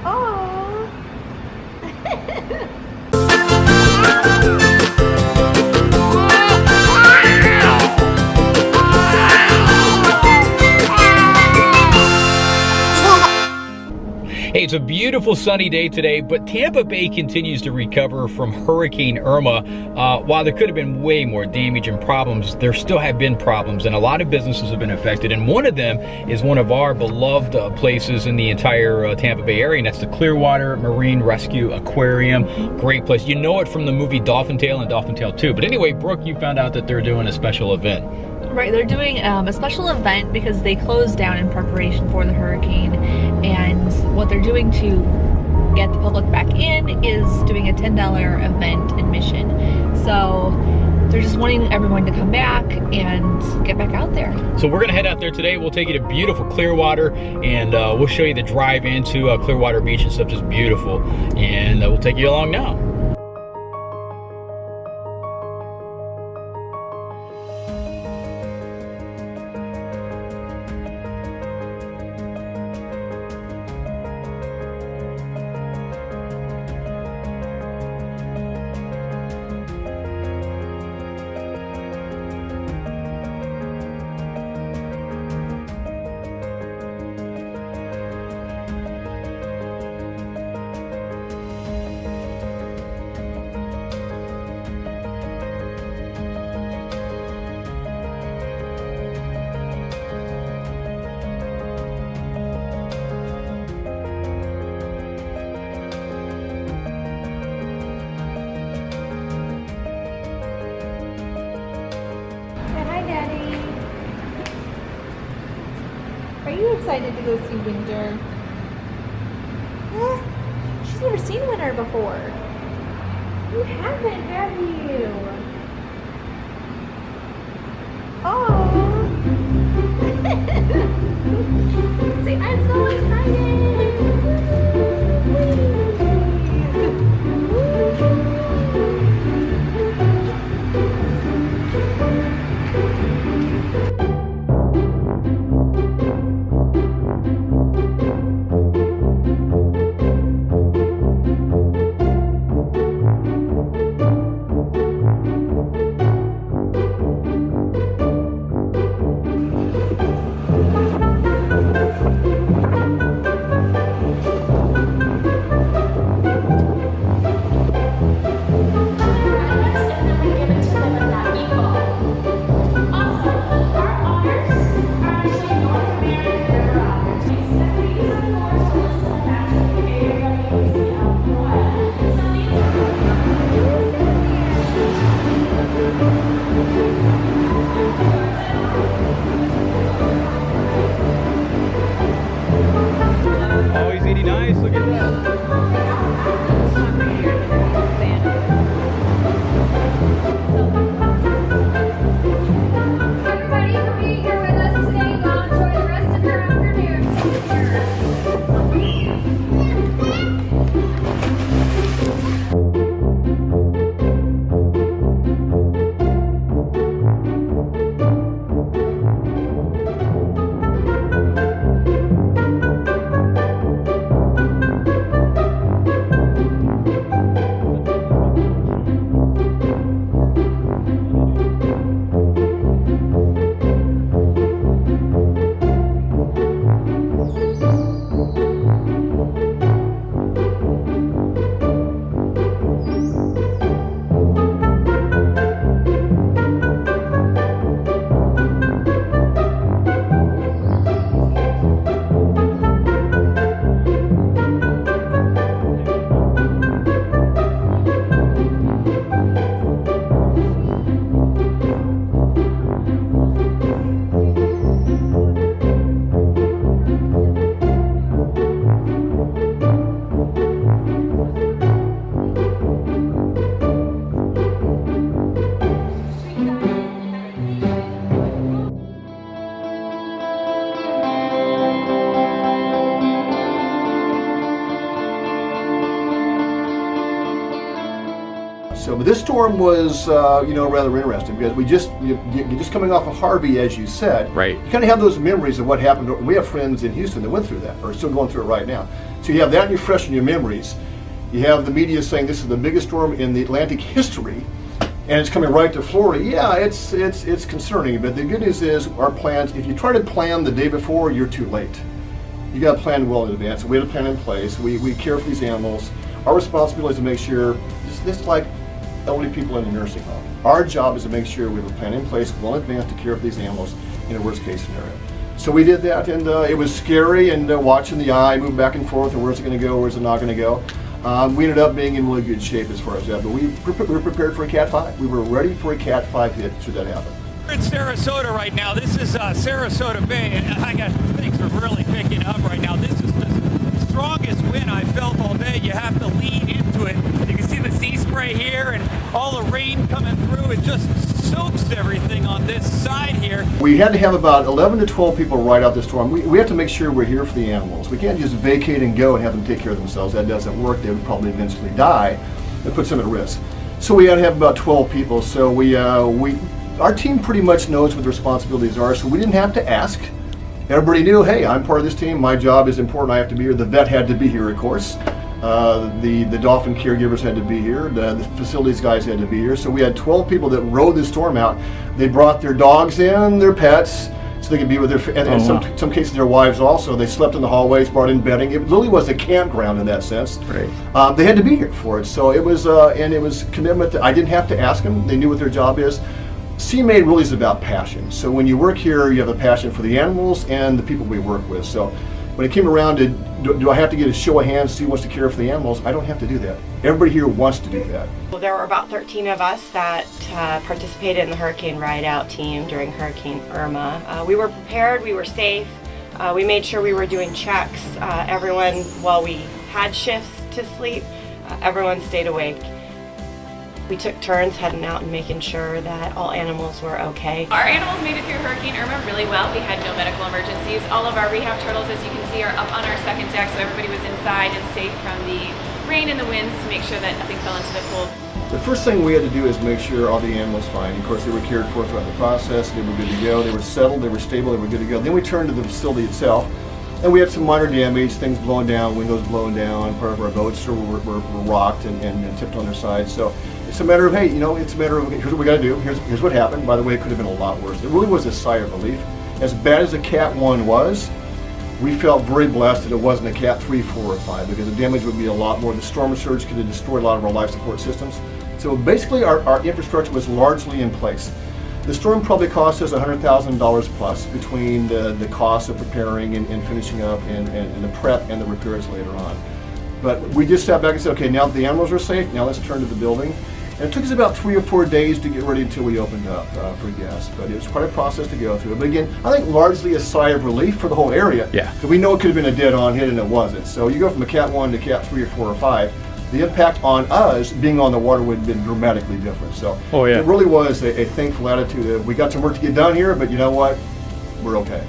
Oh. Hey, it's a beautiful sunny day today, but Tampa Bay continues to recover from Hurricane Irma. While there could have been way more damage and problems, there still have been problems, and a lot of businesses have been affected. And one of them is one of our beloved places in the entire Tampa Bay area, and that's the Clearwater Marine Rescue Aquarium. Great place. You know it from the movie Dolphin Tale and Dolphin Tale 2. But anyway, Brooke, you found out that they're doing a special event. Right, they're doing a special event because they closed down in preparation for the hurricane, and what they're doing to get the public back in is doing a $10 event admission. So they're just wanting everyone to come back and get back out there. So we're gonna head out there today. We'll take you to beautiful Clearwater, and we'll show you the drive into Clearwater Beach and stuff, just beautiful. And we'll take you along now. Are you excited to go see winter? She's never seen winter before. You haven't, have you? Oh! See, I'm so excited! Always eating nice, look at that. Everybody for being here with us today. Go enjoy the rest of your afternoon. So, but this storm was, rather interesting because you're just coming off of Harvey, as you said. Right. You kind of have those memories of what happened. We have friends in Houston that went through that, or still going through it right now. So you have that, and you're fresh in your memories. You have the media saying this is the biggest storm in the Atlantic history, and it's coming right to Florida. Yeah, it's concerning. But the good news is our plans. If you try to plan the day before, you're too late. You got to plan well in advance. We had a plan in place. We care for these animals. Our responsibility is to make sure, just like elderly people in a nursing home. Our job is to make sure we have a plan in place well in advance to care for these animals in a worst case scenario. So we did that, and it was scary, and watching the eye move back and forth, and where's it going to go, where's it not going to go. We ended up being in really good shape as far as that, but we were prepared for a Cat 5. We were ready for a Cat 5 hit should that happen. We're in Sarasota right now. This is Sarasota Bay, and I got things are really picking up right now. This is the strongest wind I felt all day. You have to lean into it. You can see the sea spray here and all the rain coming through. It just soaks everything on this side here. We had to have about 11 to 12 people ride out this storm. We have to make sure we're here for the animals. We can't just vacate and go and have them take care of themselves. That doesn't work. They would probably eventually die. It puts them at risk. So we had to have about 12 people. So our team pretty much knows what the responsibilities are, so we didn't have to ask. Everybody knew, hey, I'm part of this team. My job is important. I have to be here. The vet had to be here, of course. The dolphin caregivers had to be here. The facilities guys had to be here. So we had 12 people that rode this storm out. They brought their dogs in, their pets, so they could be with their, and in some cases their wives also. They slept in the hallways, brought in bedding. It literally was a campground in that sense. Right. They had to be here for it. So it was, and it was commitment. I didn't have to ask them. They knew what their job is. CMA really is about passion. So when you work here, you have a passion for the animals and the people we work with. So when it came around to, do I have to get a show of hands to see who wants to care for the animals? I don't have to do that. Everybody here wants to do that. Well, there were about 13 of us that participated in the hurricane ride-out team during Hurricane Irma. We were prepared, we were safe, we made sure we were doing checks. Everyone, while we had shifts to sleep, everyone stayed awake. We took turns heading out and making sure that all animals were okay. Our animals made it through Hurricane Irma really well. We had no medical emergencies. All of our rehab turtles, as you can see, are up on our second deck, so everybody was inside and safe from the rain and the winds to make sure that nothing fell into the pool. The first thing we had to do is make sure all the animals were fine. Of course, they were cared for throughout the process. They were good to go. They were settled. They were stable. They were good to go. Then we turned to the facility itself, and we had some minor damage, things blowing down, windows blowing down. Part of our boats were rocked and tipped on their sides. So it's a matter of, hey, it's a matter of, here's what we got to do. Here's what happened. By the way, it could have been a lot worse. It really was a sigh of relief. As bad as a Cat 1 was, we felt very blessed that it wasn't a Cat 3, 4, or 5 because the damage would be a lot more. The storm surge could have destroyed a lot of our life support systems. So basically our infrastructure was largely in place. The storm probably cost us $100,000 plus between the cost of preparing and finishing up and the prep and the repairs later on. But we just sat back and said, okay, now that the animals are safe, now let's turn to the building. And it took us about 3 or 4 days to get ready until we opened up for guests. But it was quite a process to go through. But again, I think largely a sigh of relief for the whole area. Yeah. Because we know it could have been a dead-on hit and it wasn't. So you go from a Cat 1 to Cat 3 or 4 or 5, the impact on us being on the water would have been dramatically different. So it really was a thankful attitude of we got some work to get done here, but you know what? We're okay.